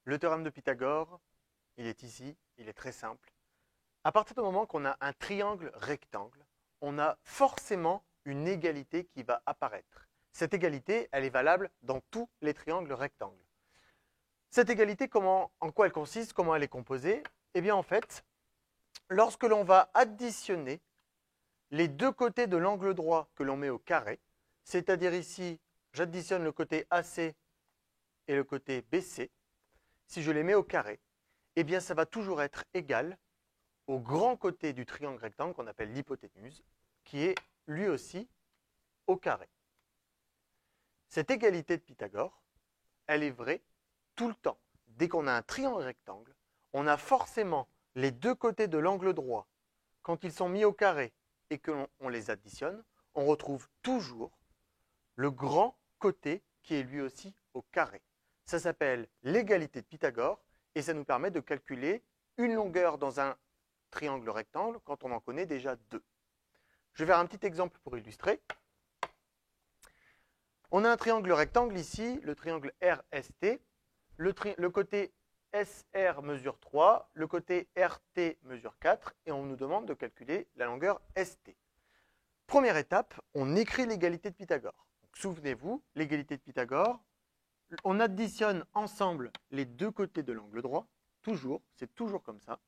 Le théorème de Pythagore, il est ici, il est très simple. À partir du moment qu'on a un triangle rectangle, on a forcément une égalité qui va apparaître. Cette égalité, elle est valable dans tous les triangles rectangles. Cette égalité, en quoi elle consiste, comment elle est composée? Eh bien, en fait, lorsque l'on va additionner les deux côtés de l'angle droit que l'on met au carré, c'est-à-dire ici, j'additionne le côté AC et le côté BC, si je les mets au carré, eh bien, ça va toujours être égal au grand côté du triangle rectangle qu'on appelle l'hypoténuse, qui est lui aussi au carré. Cette égalité de Pythagore, elle est vraie tout le temps. Dès qu'on a un triangle rectangle, on a forcément les deux côtés de l'angle droit, quand ils sont mis au carré et qu'on les additionne, on retrouve toujours le grand côté qui est lui aussi au carré. Ça s'appelle l'égalité de Pythagore et ça nous permet de calculer une longueur dans un triangle rectangle quand on en connaît déjà deux. Je vais faire un petit exemple pour illustrer. On a un triangle rectangle ici, le triangle RST. Le côté SR mesure 3, le côté RT mesure 4 et on nous demande de calculer la longueur ST. Première étape, on écrit l'égalité de Pythagore. Souvenez-vous, l'égalité de Pythagore, on additionne ensemble les deux côtés de l'angle droit, toujours, c'est toujours comme ça,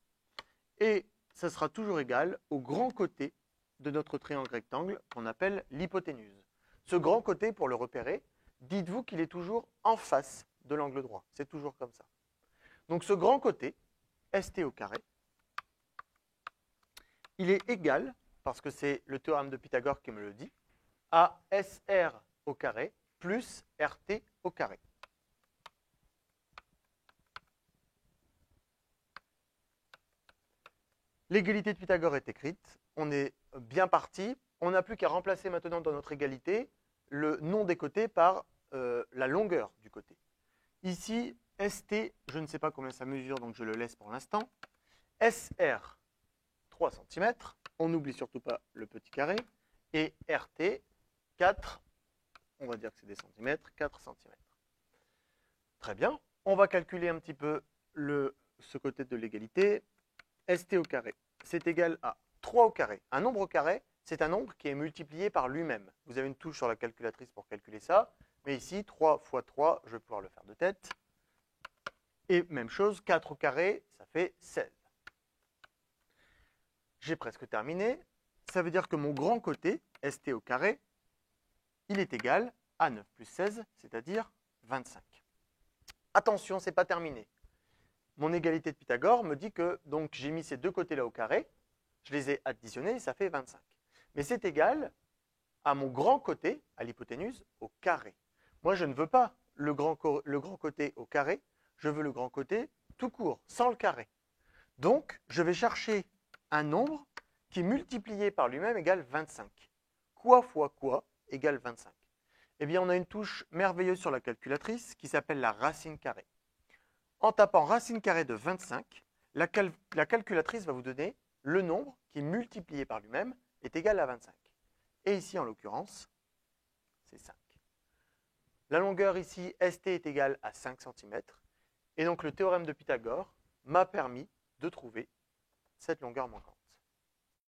et ça sera toujours égal au grand côté de notre triangle rectangle qu'on appelle l'hypoténuse. Ce grand côté, pour le repérer, dites-vous qu'il est toujours en face de l'angle droit. C'est toujours comme ça. Donc ce grand côté, ST au carré, il est égal, parce que c'est le théorème de Pythagore qui me le dit, à SR au carré plus RT au carré. L'égalité de Pythagore est écrite, on est bien parti. On n'a plus qu'à remplacer maintenant dans notre égalité le nom des côtés par la longueur du côté. Ici, ST, je ne sais pas combien ça mesure, donc je le laisse pour l'instant. SR, 3 cm. On n'oublie surtout pas le petit carré. Et RT, 4, on va dire que c'est des centimètres, 4 cm. Très bien. On va calculer un petit peu ce côté de l'égalité. ST au carré, c'est égal à 3 au carré. Un nombre au carré, c'est un nombre qui est multiplié par lui-même. Vous avez une touche sur la calculatrice pour calculer ça. Mais ici, 3 fois 3, je vais pouvoir le faire de tête. Et même chose, 4 au carré, ça fait 16. J'ai presque terminé. Ça veut dire que mon grand côté, ST au carré, il est égal à 9 plus 16, c'est-à-dire 25. Attention, ce n'est pas terminé. Mon égalité de Pythagore me dit que donc j'ai mis ces deux côtés-là au carré, je les ai additionnés et ça fait 25. Mais c'est égal à mon grand côté, à l'hypoténuse, au carré. Moi, je ne veux pas le grand côté au carré, je veux le grand côté tout court, sans le carré. Donc, je vais chercher un nombre qui, multiplié par lui-même, égale 25. Quoi fois quoi égale 25? Eh bien, on a une touche merveilleuse sur la calculatrice qui s'appelle la racine carrée. En tapant racine carrée de 25, la calculatrice va vous donner le nombre qui, multiplié par lui-même, est égal à 25. Et ici, en l'occurrence, c'est 5. La longueur ici, ST, est égale à 5 cm. Et donc, le théorème de Pythagore m'a permis de trouver cette longueur manquante.